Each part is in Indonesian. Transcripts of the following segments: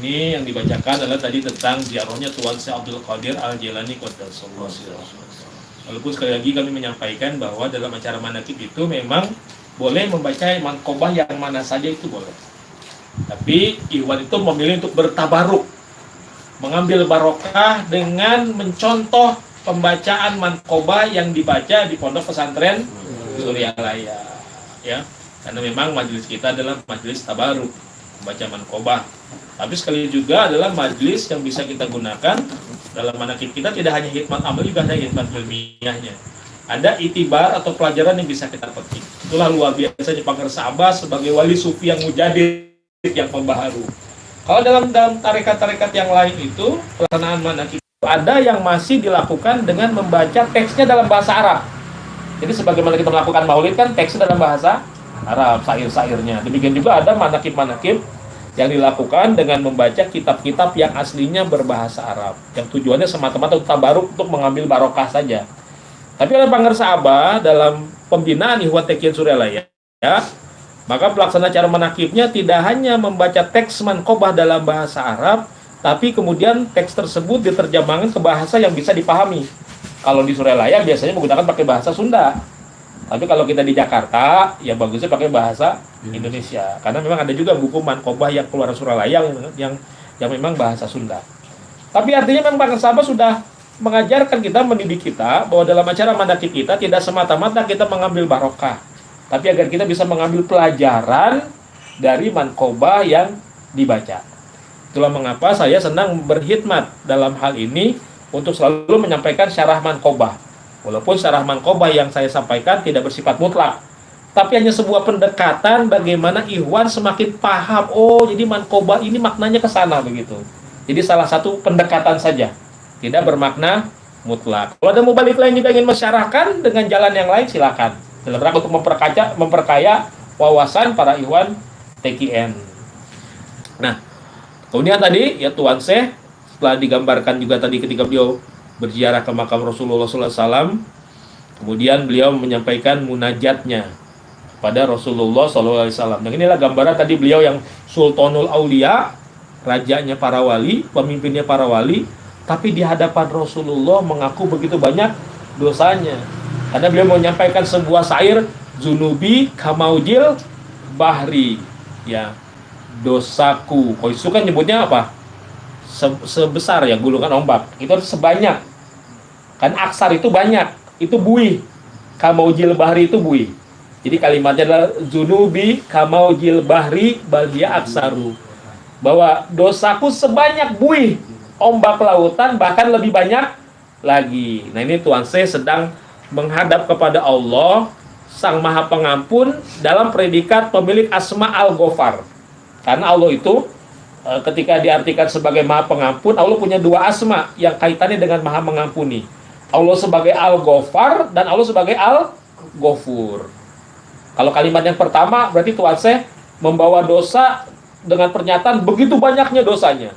ini yang dibacakan adalah tadi tentang ziarahnya Tuan Syekh Abdul Qadir Al-Jailani Qaddasallahu sirrahu. Walaupun sekali lagi kami menyampaikan bahwa dalam acara manakib itu memang boleh membaca manqobah yang mana saja itu boleh. Tapi Ikhwan itu memilih untuk bertabaruk, mengambil barokah dengan mencontoh pembacaan manqobah yang dibaca di pondok pesantren Suryalaya, ya. Karena memang majelis kita adalah majelis tabaruk, membaca manqobah. Tapi sekali juga adalah majelis yang bisa kita gunakan dalam manakib kita, tidak hanya hikmat amal, juga ada hikmat ilmiahnya. Ada itibar atau pelajaran yang bisa kita petik. Itulah luar biasanya Pangersa Abbas sebagai wali sufi yang mujadid, yang pembaharu. Kalau dalam tarekat-tarekat yang lain itu pelaksanaan manakib ada yang masih dilakukan dengan membaca teksnya dalam bahasa Arab. Jadi sebagaimana kita melakukan maulid kan teksnya dalam bahasa Arab, syair-syairnya. Demikian juga ada manakib-manakib yang dilakukan dengan membaca kitab-kitab yang aslinya berbahasa Arab, yang tujuannya semata-mata untuk tabaruk, untuk mengambil barokah saja. Tapi oleh Pangersa Abah dalam pembinaan Ikhwan Taqiyyin Suryalaya, ya, maka pelaksana cara manakibnya tidak hanya membaca teks manqobah dalam bahasa Arab, tapi kemudian teks tersebut diterjemahkan ke bahasa yang bisa dipahami. Kalau di Suryalaya biasanya menggunakan pakai bahasa Sunda. Tapi kalau kita di Jakarta, ya bagusnya pakai bahasa Indonesia. Karena memang ada juga buku manqobah yang keluar Suryalaya yang memang bahasa Sunda. Tapi artinya memang Pangersa Abah sudah mengajarkan kita, mendidik kita bahwa dalam acara manakib kita tidak semata-mata kita mengambil barokah, tapi agar kita bisa mengambil pelajaran dari manqobah yang dibaca. Itulah mengapa saya senang berkhidmat dalam hal ini untuk selalu menyampaikan syarah manqobah. Walaupun syarah manqobah yang saya sampaikan tidak bersifat mutlak, tapi hanya sebuah pendekatan bagaimana Ikhwan semakin paham, oh jadi manqobah ini maknanya ke sana begitu. Jadi salah satu pendekatan saja, tidak bermakna mutlak. Kalau ada mubalik lain juga ingin mensyarahkan dengan jalan yang lain, silakan. Dalam rangka untuk memperkaya wawasan para Ikhwan TQN. Nah, kemudian tadi ya Tuan Syekh setelah digambarkan juga tadi ketika beliau berziarah ke makam Rasulullah SAW, kemudian beliau menyampaikan munajatnya pada Rasulullah SAW. Dan inilah gambaran tadi beliau yang Sultanul Aulia, rajanya para wali, pemimpinnya para wali, tapi di hadapan Rasulullah mengaku begitu banyak dosanya. Karena beliau menyampaikan sebuah syair, Zunubi kamaujil bahri, ya, dosaku. Oh, itu kan nyebutnya apa? Sebesar ya gulungan ombak. Itu sebanyak. Kan aksar itu banyak, itu buih. Kamaujil bahri itu buih. Jadi kalimatnya adalah Zunubi kamaujil bahri balhiya aksaru. Bahwa dosaku sebanyak buih ombak lautan, bahkan lebih banyak lagi. Nah, ini Tuan Syekh sedang menghadap kepada Allah Sang Maha Pengampun dalam predikat pemilik Asma Al-Ghafar. Karena Allah itu ketika diartikan sebagai Maha Pengampun, Allah punya dua asma yang kaitannya dengan Maha Mengampuni. Allah sebagai Al-Ghafar dan Allah sebagai Al-Ghafur. Kalau kalimat yang pertama berarti Tuan Syekh membawa dosa dengan pernyataan begitu banyaknya dosanya.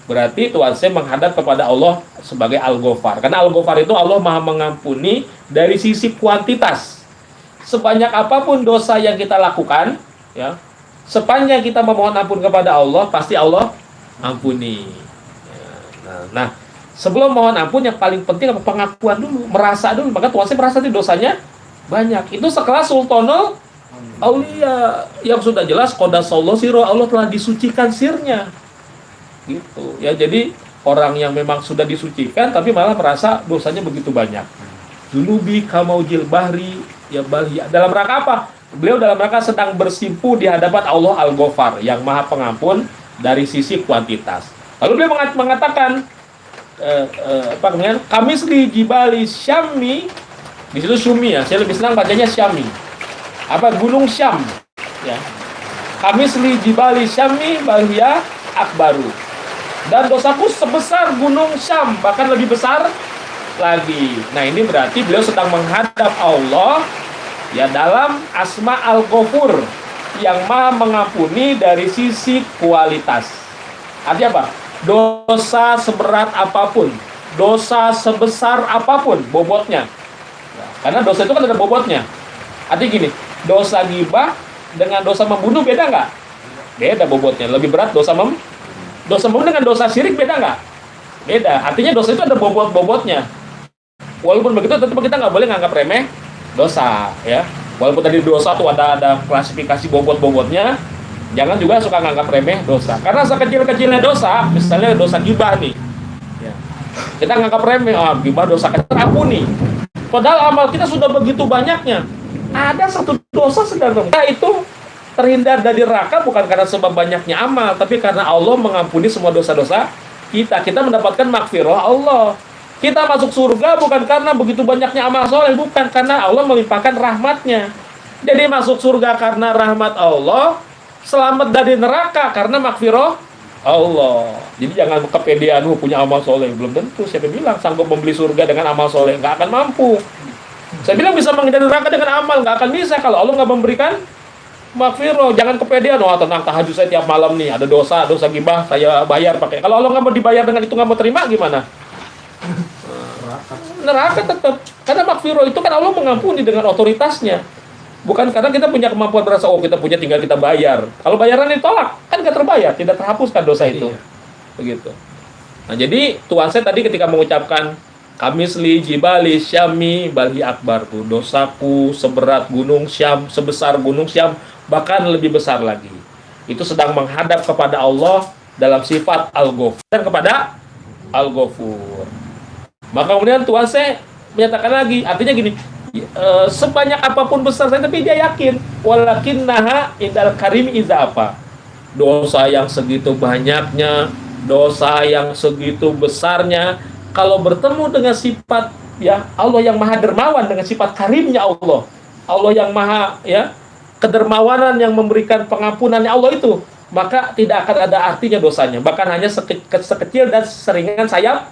Berarti Tuan Syekh menghadap kepada Allah sebagai Al-Ghafar. Karena Al-Ghafar itu Allah Maha Mengampuni dari sisi kuantitas. Sebanyak apapun dosa yang kita lakukan, ya, sepanjang kita memohon ampun kepada Allah, pasti Allah ampuni. Nah, sebelum mohon ampun yang paling penting apa? Pengakuan dulu, merasa dulu. Maka Tuan Syekh merasa dosanya banyak. Itu sekelas Sultanul Aulia yang sudah jelas Qaddasallahu sirrahu, Allah telah disucikan sirnya. Gitu. Ya, jadi orang yang memang sudah disucikan tapi malah merasa dosanya begitu banyak. Zunubi kamaujil bahri ya balhiya. Dalam rangka apa? Beliau dalam rangka sedang bersimpu di hadapan Allah Al-Ghafar yang Maha Pengampun dari sisi kuantitas. Lalu beliau mengatakan kamisli jibali syami, di situ syumi ya, saya lebih senang bacanya syami. Apa? Gunung Syam, ya. Kamisli jibali syami balhiya akbaru. Dan dosaku sebesar gunung Syam, bahkan lebih besar lagi. Nah, ini berarti beliau sedang menghadap Allah ya dalam Asma Al-Ghafur yang Maha Mengampuni dari sisi kualitas. Artinya apa? Dosa seberat apapun, dosa sebesar apapun bobotnya. Ya, karena dosa itu kan ada bobotnya. Artinya gini, dosa ghibah dengan dosa membunuh beda nggak? Beda bobotnya. Lebih berat dosa Dosa mu'min dengan dosa syirik beda nggak? Beda. Artinya dosa itu ada bobot-bobotnya. Walaupun begitu, tetap kita nggak boleh nganggap remeh dosa, ya. Walaupun tadi dosa tuh ada klasifikasi bobot-bobotnya, jangan juga suka nganggap remeh dosa. Karena sekecil-kecilnya dosa, misalnya dosa gibah nih, ya. Kita nganggap remeh, gibah dosa kecil, ampuni. Padahal amal kita sudah begitu banyaknya. Ada satu dosa sedang kita itu terhindar dari neraka bukan karena sebab banyaknya amal, tapi karena Allah mengampuni semua dosa-dosa kita. Kita mendapatkan maghfirah Allah. Kita masuk surga bukan karena begitu banyaknya amal soleh, bukan, karena Allah melimpahkan rahmatnya. Jadi masuk surga karena rahmat Allah, selamat dari neraka karena maghfirah Allah. Jadi jangan kepedean punya amal soleh. Belum tentu, siapa bilang sanggup membeli surga dengan amal soleh? Nggak akan mampu. Saya bilang bisa menghindari neraka dengan amal, nggak akan bisa kalau Allah nggak memberikan maghfirah. Jangan kepedean, tentang tahajud saya tiap malam nih, ada dosa gibah, saya bayar pakai. Kalau Allah nggak mau dibayar dengan itu, nggak mau terima, gimana? Neraka tetap. Karena maghfirah itu kan Allah mengampuni dengan otoritasnya. Bukan karena kita punya kemampuan berasa, kita punya tinggal kita bayar. Kalau bayaran ditolak, kan nggak terbayar, tidak terhapuskan dosa itu. Begitu. Nah, jadi Tuhan saya tadi ketika mengucapkan Kamisli jibali syami balhi akbarku, dosaku seberat gunung Syam, sebesar gunung Syam, bahkan lebih besar lagi. Itu sedang menghadap kepada Allah dalam sifat Al-Ghafur dan kepada Al-Ghafur. Maka kemudian Tuhan saya menyatakan lagi, artinya gini, sebanyak apapun besar saya, tapi dia yakin walakinnaha indal karim iza apa. Dosa yang segitu banyaknya, dosa yang segitu besarnya, kalau bertemu dengan sifat ya Allah yang maha dermawan, dengan sifat karimnya Allah, Allah yang maha ya kedermawanan yang memberikan pengampunannya Allah itu, maka tidak akan ada artinya dosanya, bahkan hanya sekecil dan seringan sayap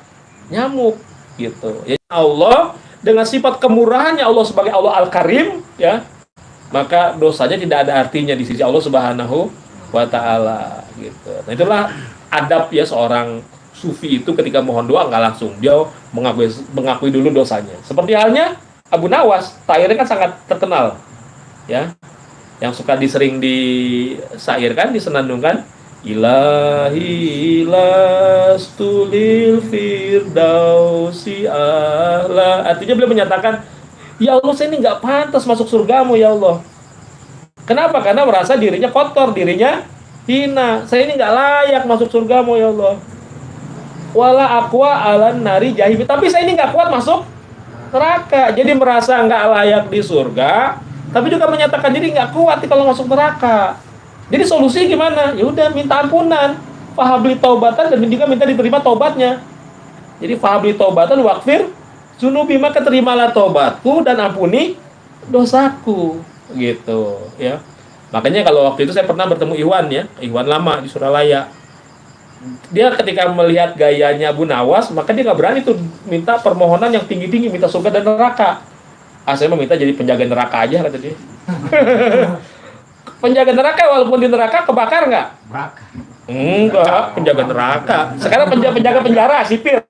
nyamuk gitu. Ya Allah dengan sifat kemurahannya Allah sebagai Allah Al-Karim ya, maka dosanya tidak ada artinya di sisi Allah Subhanahu wa taala gitu. Nah, itulah adab ya seorang sufi itu ketika mohon doa nggak langsung, dia mengakui dulu dosanya. Seperti halnya Abu Nawas, syairnya kan sangat terkenal, ya, yang suka disering disairkan, disenandungkan, Ilahi lastulil firdausi ahla. Artinya beliau menyatakan, ya Allah, saya ini nggak pantas masuk surgamu ya Allah. Kenapa? Karena merasa dirinya kotor, dirinya hina. Saya ini nggak layak masuk surgamu ya Allah. Wala aqwa alan nari jahim. Tapi saya ini nggak kuat masuk neraka. Jadi merasa nggak layak di surga, tapi juga menyatakan diri nggak kuat kalau masuk neraka. Jadi solusinya gimana? Ya udah minta ampunan, fahabli taubatan, dan juga minta diterima taubatnya. Jadi fahabli taubatan wakfir zunubi, maka terimalah taubatku dan ampuni dosaku, gitu ya. Makanya kalau waktu itu saya pernah bertemu Iwan ya, Iwan lama di Suralaya. Dia ketika melihat gayanya Abu Nawas, maka dia nggak berani tuh minta permohonan yang tinggi-tinggi, minta surga dan neraka. Saya meminta jadi penjaga neraka aja, kata dia. Penjaga neraka, walaupun di neraka kebakar nggak? Bakar. Enggak, penjaga neraka. Sekarang penjaga penjara, sipir.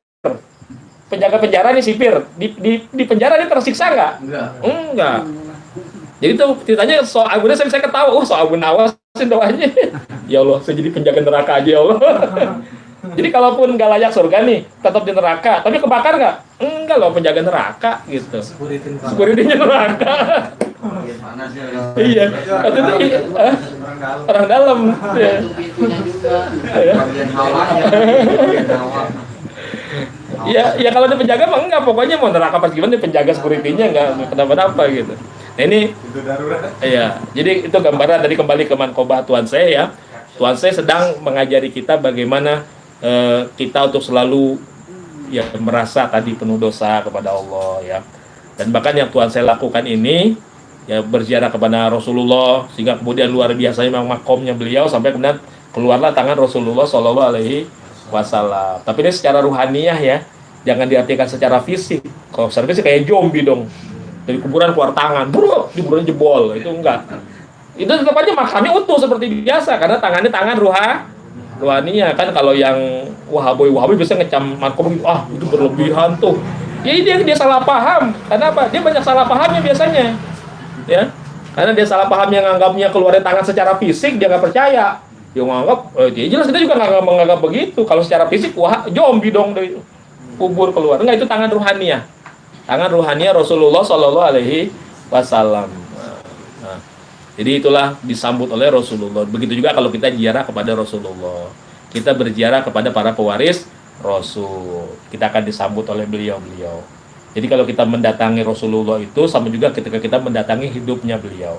Penjaga penjara nih sipir. Di penjara dia tersiksa nggak? Enggak. Jadi tuh ceritanya soal Abu Nawas, saya ketawa, soal Abu Nawas doanya. Ya Allah, saya jadi penjaga neraka aja ya Allah. Jadi kalaupun nggak layak surga nih, tetap di neraka. Tapi kebakar nggak? Enggak loh, penjaga neraka gitu. Security-nya neraka. Iya. Orang dalam. Ya kalau dia penjaga mah enggak, pokoknya mau neraka pas gimana dia penjaga security-nya enggak kenapa-napa gitu. Nah ini, iya, jadi itu gambaran tadi kembali ke manqobah Tuhan saya ya. Tuhan saya sedang mengajari kita bagaimana kita untuk selalu ya merasa tadi penuh dosa kepada Allah ya. Dan bahkan yang Tuhan saya lakukan ini ya berziarah kepada Rasulullah, sehingga kemudian luar biasanya memang makomnya beliau sampai kemudian keluarlah tangan Rasulullah Shallallahu Alaihi Wasallam. Tapi ini secara ruhaniyah ya, jangan diartikan secara fisik. Kalau secara fisik kayak zombie dong. Dari kuburan keluar tangan, bro, di kuburan jebol, itu enggak. Itu tetap aja makamnya utuh seperti biasa, karena tangannya tangan ruhaniyah kan. Kalau yang wahaboy bisa ngecam makom, itu berlebihan tuh. Ya dia salah paham. Karena apa? Dia banyak salah pahamnya biasanya, ya. Karena dia salah paham yang nganggapnya keluarnya tangan secara fisik, dia nggak percaya. Yang menganggap, dia jelas kita juga nggak menganggap begitu. Kalau secara fisik, wah zombie dong dari kubur keluar. Enggak, itu tangan ruhaniah. Tangan ruhaniah Rasulullah Shallallahu Alaihi Wasallam. Nah, jadi itulah disambut oleh Rasulullah. Begitu juga kalau kita ziarah kepada Rasulullah. Kita berziarah kepada para pewaris Rasul. Kita akan disambut oleh beliau-beliau. Jadi kalau kita mendatangi Rasulullah itu sama juga ketika kita mendatangi hidupnya beliau.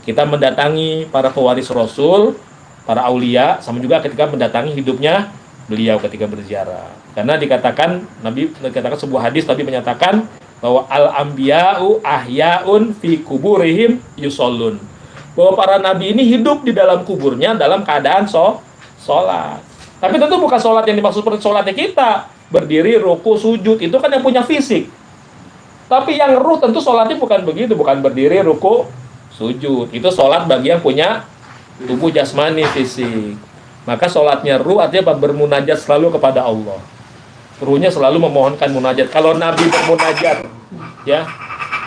Kita mendatangi para pewaris Rasul, para aulia, sama juga ketika mendatangi hidupnya beliau ketika berziarah. Karena dikatakan sebuah hadis Nabi menyatakan bahwa al-anbiya'u ahyaun fi kuburihim yusallun. Bahwa para nabi ini hidup di dalam kuburnya dalam keadaan sholat. Tapi tentu bukan sholat yang dimaksud seperti sholatnya kita, berdiri, ruku, sujud, itu kan yang punya fisik. Tapi yang ruh tentu sholatnya bukan begitu, bukan berdiri, ruku, sujud. Itu sholat bagi yang punya tubuh jasmani, fisik. Maka sholatnya ruh artinya bermunajat selalu kepada Allah. Ruhnya selalu memohonkan munajat. Kalau Nabi bermunajat ya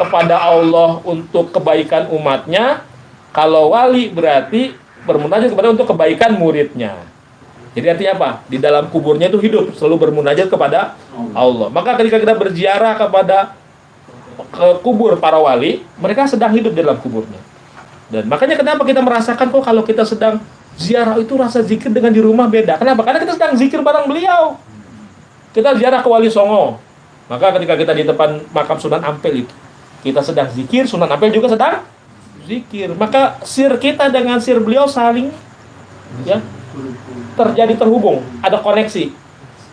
kepada Allah untuk kebaikan umatnya, kalau wali berarti bermunajat kepada untuk kebaikan muridnya. Jadi artinya apa? Di dalam kuburnya itu hidup selalu bermunajat kepada Allah. Maka ketika kita berziarah kepada kubur para wali, mereka sedang hidup di dalam kuburnya. Dan makanya kenapa kita merasakan kok kalau kita sedang ziarah itu rasa zikir dengan di rumah beda. Kenapa? Karena kita sedang zikir bareng beliau. Kita ziarah ke Wali Songo. Maka ketika kita di depan makam Sunan Ampel itu, kita sedang zikir, Sunan Ampel juga sedang zikir. Maka sir kita dengan sir beliau saling ya terjadi terhubung, ada koneksi.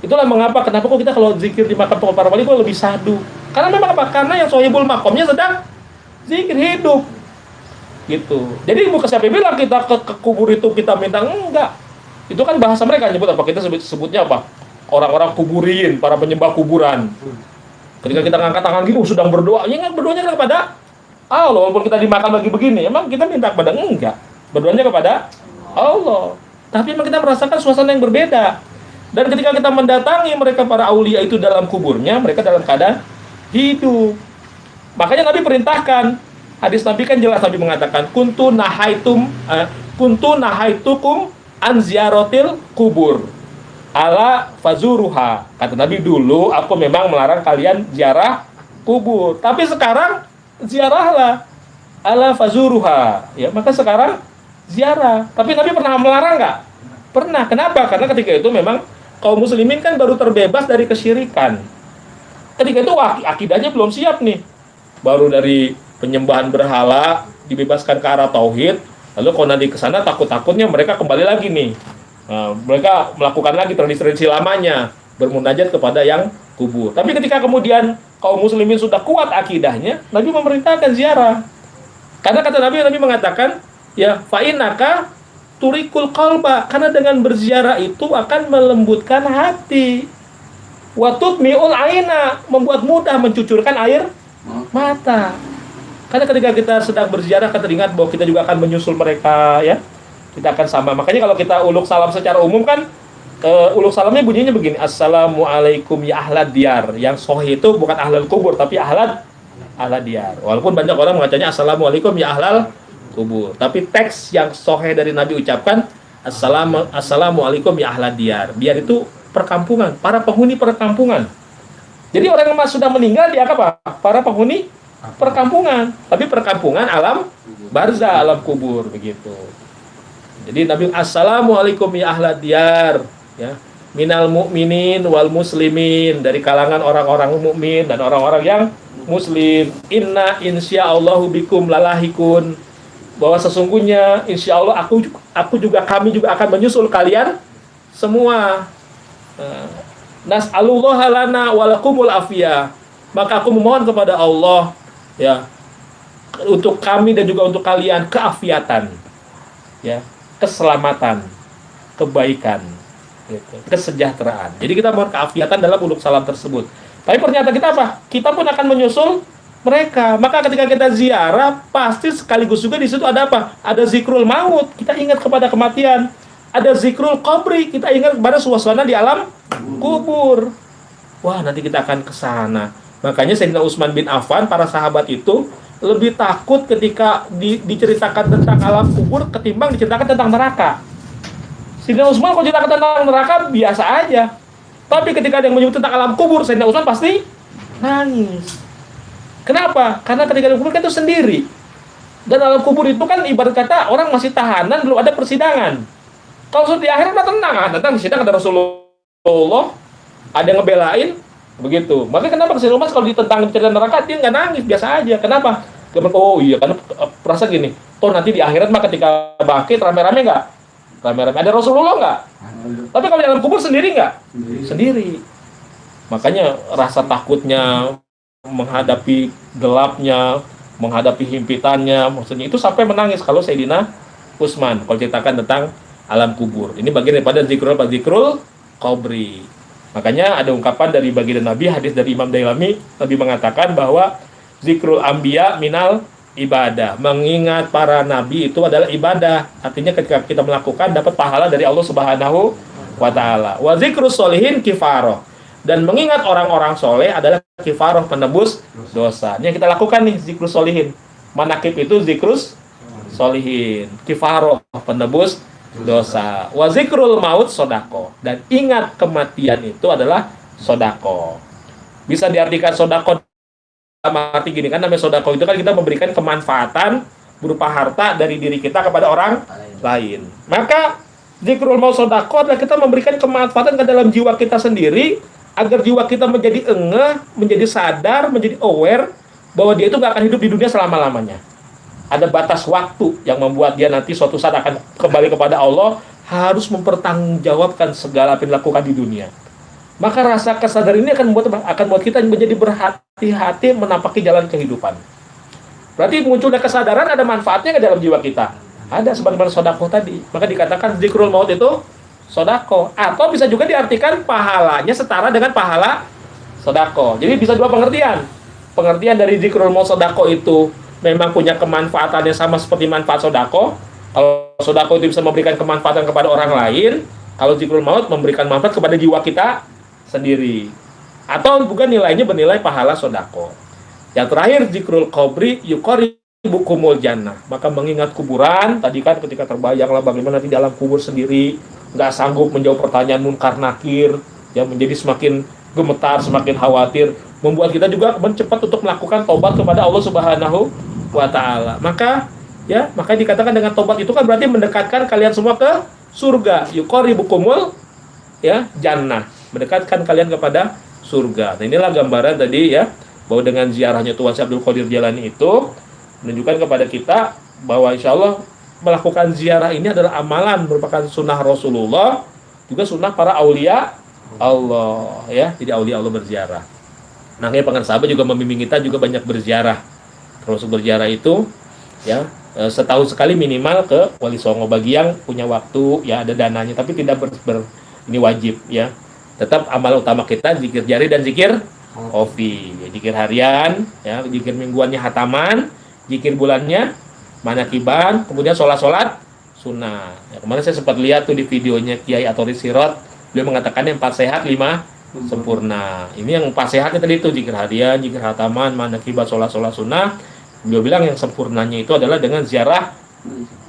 Itulah mengapa kenapa kok kita kalau zikir di makam para wali kok lebih sadu. Karena memang apa? Karena yang sohibul makomnya sedang zikir hidup. Gitu. Jadi bukan siapa bilang kita ke kubur itu kita minta, enggak. Itu kan bahasa mereka nyebut apa? Kita sebutnya apa? Orang-orang kuburin, para penyembah kuburan. Ketika kita ngangkat tangan gitu sedang berdoa, ya enggak, berdoanya kepada Allah. Walaupun kita dimakan lagi begini, emang kita minta kepada enggak. Berdoanya kepada Allah. Tapi memang kita merasakan suasana yang berbeda. Dan ketika kita mendatangi mereka para aulia itu dalam kuburnya, mereka dalam keadaan hidup. Makanya Nabi perintahkan, hadis Nabi kan jelas, Nabi mengatakan kuntu nahaitukum an ziaratil kubur ala fazuruha. Kata Nabi, dulu aku memang melarang kalian ziarah kubur, tapi sekarang ziarahlah ala fazuruha. Ya, maka sekarang ziarah. Tapi Nabi pernah melarang nggak? Pernah. Kenapa? Karena ketika itu memang kaum muslimin kan baru terbebas dari kesyirikan. Ketika itu akidahnya belum siap nih. Baru dari penyembahan berhala dibebaskan ke arah tauhid, lalu kalau nanti ke sana takut-takutnya mereka kembali lagi nih. Nah, mereka melakukan lagi tradisi-tradisi lamanya, bermunajat kepada yang kubur. Tapi ketika kemudian kaum muslimin sudah kuat akidahnya, Nabi memerintahkan ziarah. Karena kata Nabi mengatakan, ya fa'inaka turikul qalba, karena dengan berziarah itu akan melembutkan hati. Wa tutmi'ul aina, membuat mudah mencucurkan air mata. Karena ketika kita sedang berziarah, kita ingat bahwa kita juga akan menyusul mereka, ya. Kita akan sama. Makanya kalau kita uluk salam secara umum kan, uluk salamnya bunyinya begini, Assalamualaikum ya ahlad diyar. Yang sahih itu bukan ahlal kubur, tapi ahlad diyar. Walaupun banyak orang mengacanya Assalamualaikum ya ahlal kubur. Tapi teks yang sahih dari Nabi ucapkan, Assalamualaikum ya ahlad diyar. Diyar itu perkampungan, para penghuni perkampungan. Jadi orang yang sudah meninggal dia apa? Para penghuni perkampungan. Tapi perkampungan alam barzah, alam kubur begitu. Jadi Nabi Assalamualaikum ya ahlad diyar, ya. Minal mu'minin wal muslimin, dari kalangan orang-orang mukmin dan orang-orang yang muslim. Inna insyaallahu bikum lalahikun, bahwa sesungguhnya insyaallah kami juga akan menyusul kalian semua. Nas'alullaha lana walakumul afiyah, maka aku memohon kepada Allah, ya, untuk kami dan juga untuk kalian keafiatan, ya, keselamatan, kebaikan, gitu, kesejahteraan. Jadi kita mohon keafiatan dalam uluk salam tersebut. Tapi pernyataan kita apa? Kita pun akan menyusul mereka. Maka ketika kita ziarah, pasti sekaligus juga di situ ada apa? Ada zikrul maut, kita ingat kepada kematian. Ada zikrul qabri, kita ingat kepada suasana di alam kubur. Wah, nanti kita akan ke sana. Makanya Sayyidina Utsman bin Affan, para sahabat itu lebih takut ketika diceritakan tentang alam kubur ketimbang diceritakan tentang neraka. Sayyidina Utsman kalau cerita tentang neraka biasa aja. Tapi ketika ada yang menyebut tentang alam kubur, Sayyidina Utsman pasti nangis. Kenapa? Karena ketika alam kubur kan itu sendiri. Dan alam kubur itu kan ibarat kata orang masih tahanan, belum ada persidangan. Kalau sudah di akhirat mah tenang, datang sidang ada Rasulullah, ada yang ngebelain, begitu. Makanya kenapa Sayyidina Utsman kalau ditentang cerita neraka dia nggak nangis, biasa aja. Kenapa? Karena oh iya, karena perasa gini. Toh nanti di akhirat mah ketika bangkit rame-rame nggak? Rame-rame. Ada Rasulullah nggak? Tapi kalau di alam kubur sendiri nggak? Sendiri. Makanya rasa takutnya menghadapi gelapnya, menghadapi himpitannya, maksudnya itu sampai menangis kalau Sayyidina Utsman kalau ceritakan tentang alam kubur. Ini bagian daripada zikrul qabri. Makanya ada ungkapan dari baginda Nabi, hadis dari Imam Dailami, Nabi mengatakan bahwa zikrul anbiya minal ibadah. Mengingat para nabi itu adalah ibadah. Artinya ketika kita melakukan dapat pahala dari Allah Subhanahu wa taala. Wa zikrus sholihin kifaroh. Dan mengingat orang-orang soleh adalah kifaroh, penebus dosa. Ini yang kita lakukan nih, zikrus sholihin. Manakib itu zikrus sholihin, kifaroh, penebus dosa. Wa zikrul maut sodako. Dan ingat kematian itu adalah sodako. Bisa diartikan sodako arti gini kan, namanya sodako itu kan kita memberikan kemanfaatan berupa harta dari diri kita kepada orang lain. Maka zikrul maut sodako adalah kita memberikan kemanfaatan ke dalam jiwa kita sendiri, agar jiwa kita menjadi engeh, menjadi sadar, menjadi aware bahwa dia itu gak akan hidup di dunia selama-lamanya. Ada batas waktu yang membuat dia nanti suatu saat akan kembali kepada Allah, harus mempertanggungjawabkan segala apa yang dilakukan di dunia. Maka rasa kesadaran ini akan membuat kita menjadi berhati-hati menapaki jalan kehidupan. Berarti munculnya kesadaran ada manfaatnya ke dalam jiwa kita. Ada sebagaimana sedekah tadi. Maka dikatakan zikrul maut itu sedekah, atau bisa juga diartikan pahalanya setara dengan pahala sedekah. Jadi bisa dua pengertian. Pengertian dari zikrul maut sedekah itu memang punya kemanfaatannya sama seperti manfaat sedekah. Kalau sedekah itu bisa memberikan kemanfaatan kepada orang lain, kalau zikrul maut memberikan manfaat kepada jiwa kita sendiri. Atau juga nilainya bernilai pahala sedekah. Yang terakhir zikrul qabri yuqaribu kumul jannah. Maka mengingat kuburan, tadi kan ketika terbayanglah bagaimana di dalam kubur sendiri, nggak sanggup menjawab pertanyaan munkar nakir, ya menjadi semakin gemetar, semakin khawatir, membuat kita juga mencepat untuk melakukan tobat kepada Allah Subhanahu wa taala. Maka dikatakan dengan tobat itu kan berarti mendekatkan kalian semua ke surga. Yuqaribu kumul jannah, mendekatkan kalian kepada surga. Nah, inilah gambaran tadi ya, bahwa dengan ziarahnya Tuan Syekh Abdul Qadir Jailani itu menunjukkan kepada kita bahwa insya Allah melakukan ziarah ini adalah amalan, merupakan sunnah Rasulullah, juga sunnah para aulia Allah ya. Jadi aulia Allah berziarah. Makanya pengen sahabat juga membimbing kita juga banyak berziarah. Terus berziarah itu ya setahun sekali minimal ke Wali Songo bagi yang punya waktu ya, ada dananya, tapi tidak ini wajib ya. Tetap amal utama kita zikir jari dan zikir kofi, ya, zikir harian ya, zikir mingguannya hataman, zikir bulannya manakiban, kemudian sholat sunnah ya. Kemarin saya sempat lihat tuh di videonya Kiai Atori Sirot, beliau mengatakan yang 4 sehat 5 sempurna. Ini yang 4 sehatnya tadi itu zikir harian, zikir hataman, manakiban, sholat sunnah. Beliau bilang yang sempurnanya itu adalah dengan ziarah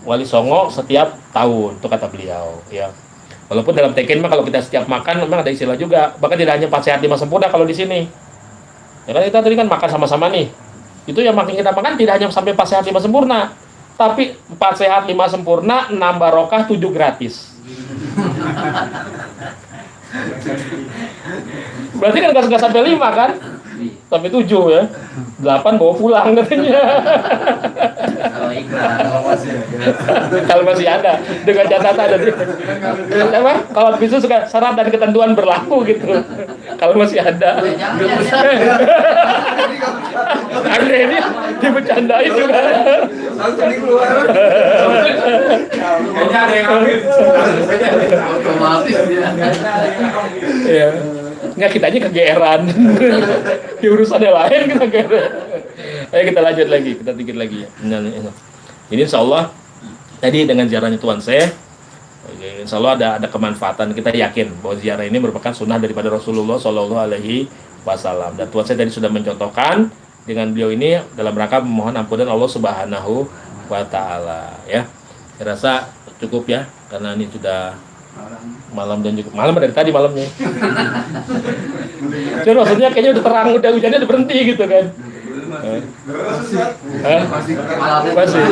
Wali Songo setiap tahun, itu kata beliau ya. Walaupun dalam tekin mah kalau kita setiap makan memang ada istilah juga, bahkan tidak hanya 4 sehat 5 sempurna kalau di sini. Ya kan kita tadi kan makan sama-sama nih. Itu yang makin kita makan tidak hanya sampai 4 sehat 5 sempurna, tapi 4 sehat 5 sempurna, 6 barokah, 7 gratis. Berarti kan nggak sampai 5 kan? Sampai 7 ya. 8 bawa pulang katanya. Kalau masih ada dengan catatan tadi. Kalau bisa suka syarat dan ketentuan berlaku gitu. Kalau masih ada. Anda ini dibercandain juga. Langsung dikeluar. Kayaknya ada yang ambil. Otomatis dia. Iya. Nggak, kita aja kegeeran. Di urusannya lain kita kegeeran. Ayo kita lanjut lagi, kita dikit lagi ya. Jadi insya Allah tadi dengan ziarahnya Tuan Syekh, insya Allah ada kemanfaatan. Kita yakin bahwa ziarah ini merupakan sunnah daripada Rasulullah Shallallahu Alaihi Wasallam. Dan Tuan Syekh tadi sudah mencontohkan dengan beliau ini dalam rangka memohon ampunan Allah Subhanahu wa taala ya. Saya rasa cukup ya, karena ini sudah Malam dan juga malam dari tadi malamnya. Jadi maksudnya kayaknya udah terang, udah hujannya udah berhenti gitu kan. Masih.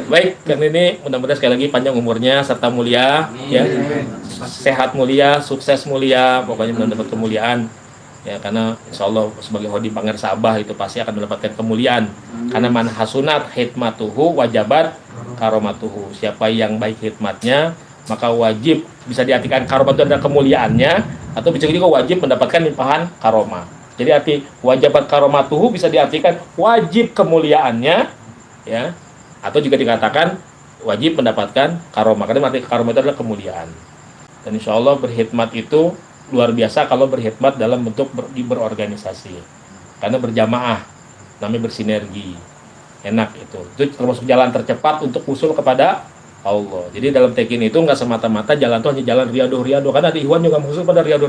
Baik, dan ini mudah-mudahan sekali lagi panjang umurnya serta mulia, ya, sehat mulia, sukses mulia, pokoknya mendapat kemuliaan. Ya, karena insya Allah sebagai hodi pangeran Sabah itu pasti akan mendapatkan kemuliaan. Karena man hasunat hikmatuhu wajabat karomatuhu. Siapa yang baik hikmatnya, maka wajib, bisa diartikan karomat itu adalah kemuliaannya, atau bisa juga wajib mendapatkan limpahan karomah. Jadi arti wajabat karomatuhu bisa diartikan wajib kemuliaannya, ya, atau juga dikatakan wajib mendapatkan karomah. Karena arti karomah itu adalah kemuliaan. Dan insya Allah berkhidmat itu luar biasa kalau berkhidmat dalam bentuk berorganisasi. Karena berjamaah, namanya bersinergi. Enak itu. Itu termasuk jalan tercepat untuk usul kepada Allah. Jadi dalam tekin itu nggak semata-mata jalan itu hanya jalan riado. Karena di Ikhwan juga khusus pada riado.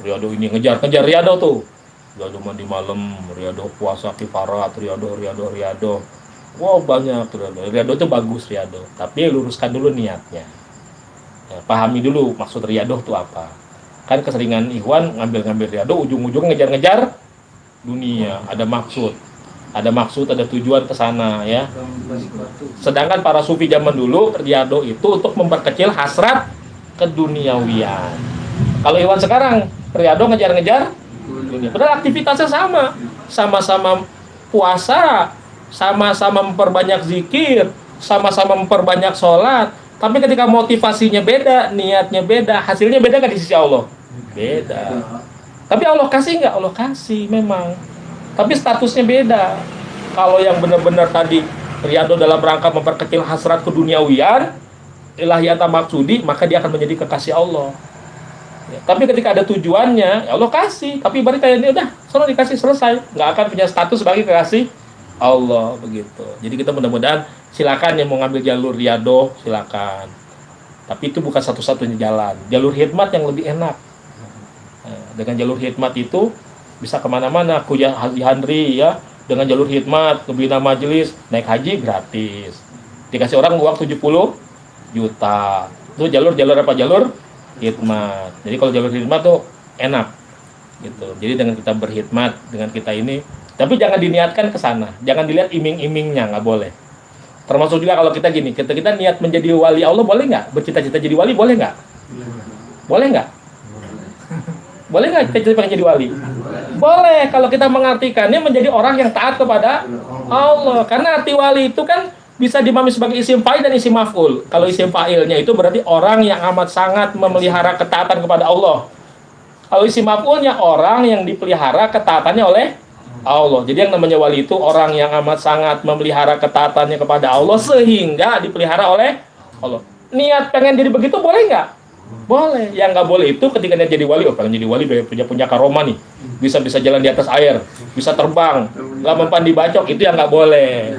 Riado ini ngejar riado tuh. Riado mandi malam, riado puasa kifarat, riado. Wow, banyak riado. Riado itu bagus riado. Tapi luruskan dulu niatnya. Ya, pahami dulu maksud riado itu apa. Kan keseringan Ikhwan ngambil riado, ujung-ujung ngejar dunia, ada maksud, ada tujuan ke sana, ya. Sedangkan para sufi zaman dulu riado itu untuk memperkecil hasrat keduniawian. Kalau Ikhwan sekarang riado ngejar dunia, padahal aktivitasnya sama-sama puasa, sama-sama memperbanyak zikir, sama-sama memperbanyak sholat. Tapi ketika motivasinya beda, niatnya beda, hasilnya beda kan di sisi Allah? Beda. Tapi Allah kasih nggak? Allah kasih memang. Tapi statusnya beda. Kalau yang benar-benar tadi riado dalam rangka memperkecil hasrat keduniawian, ilahiyata maksudi, maka dia akan menjadi kekasih Allah. Ya, tapi ketika ada tujuannya, ya Allah kasih. Tapi ibarat kayak ini udah, selalu dikasih selesai, nggak akan punya status sebagai kekasih Allah begitu. Jadi kita mudah-mudahan silakan yang mau ngambil jalur riado silakan. Tapi itu bukan satu-satunya jalan. Jalur khidmat yang lebih enak. Nah, dengan jalur khidmat itu bisa kemana-mana. Kuliah Haji Handri ya, dengan jalur khidmat, kebina majelis, naik haji gratis. Dikasih orang uang 70 juta. Itu jalur apa? Jalur khidmat. Jadi kalau jalur khidmat tuh enak gitu. Jadi dengan kita berkhidmat, dengan kita ini, tapi jangan diniatkan ke sana. Jangan dilihat iming-imingnya, nggak boleh. Termasuk juga kalau kita gini, kita niat menjadi wali Allah, boleh nggak? Bercita-cita jadi wali, boleh nggak? Boleh nggak? Boleh nggak kita pengen jadi wali? Boleh, kalau kita mengartikannya menjadi orang yang taat kepada Allah. Karena arti wali itu kan bisa dimahami sebagai isim fa'il dan isim maf'ul. Kalau isim fa'ilnya itu berarti orang yang amat sangat memelihara ketaatan kepada Allah. Kalau isim maf'ulnya orang yang dipelihara ketaatannya oleh Allah. Jadi yang namanya wali itu orang yang amat sangat memelihara ketaatannya kepada Allah sehingga dipelihara oleh Allah. Niat pengen jadi begitu boleh nggak? Boleh. Yang nggak boleh itu ketika dia jadi wali, pengen jadi wali punya karomah nih, bisa jalan di atas air, bisa terbang, nggak mempan dibacok, itu yang nggak boleh.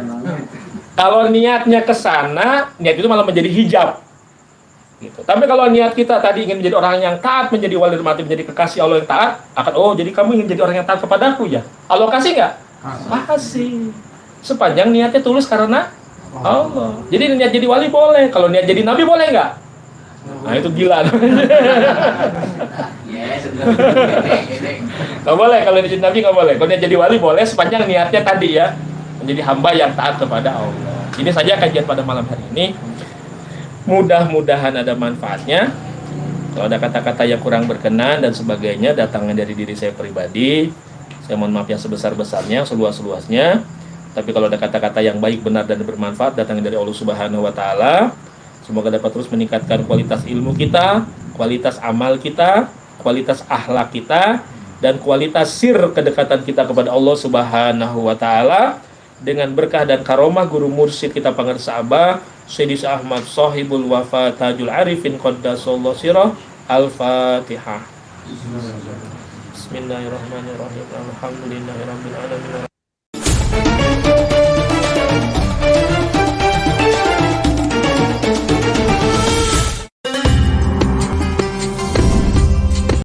Kalau niatnya ke sana, niat itu malah menjadi hijab. Gitu. Tapi kalau niat kita tadi ingin menjadi orang yang taat, menjadi wali mati, menjadi kekasih Allah yang taat, jadi kamu ingin jadi orang yang taat kepadaku ya. Allah kasih nggak? Kasih. Sepanjang niatnya tulus karena Allah. Jadi niat jadi wali boleh. Kalau niat jadi nabi boleh nggak? Nah itu gila. Nggak boleh. Kalau niat jadi nabi nggak boleh. Kalau niat jadi wali boleh sepanjang niatnya tadi ya, menjadi hamba yang taat kepada Allah. Ini saja kajian pada malam hari ini. Mudah-mudahan ada manfaatnya. Kalau ada kata-kata yang kurang berkenan dan sebagainya, datangnya dari diri saya pribadi. Saya mohon maaf yang sebesar-besarnya, seluas-luasnya. Tapi kalau ada kata-kata yang baik, benar, dan bermanfaat, datangnya dari Allah Subhanahu wa Ta'ala. Semoga dapat terus meningkatkan kualitas ilmu kita, kualitas amal kita, kualitas akhlak kita, dan kualitas sir kedekatan kita kepada Allah Subhanahu wa Ta'ala. Dengan berkah dan karomah guru mursyid kita Pangeran Sabah, Sayyidi Ahmad Sahibul Wafa Tajul Arifin Qaddasallahu sirah. Al-Fatihah. Bismillahirrahmanirrahim. Alhamdulillahirabbil alamin.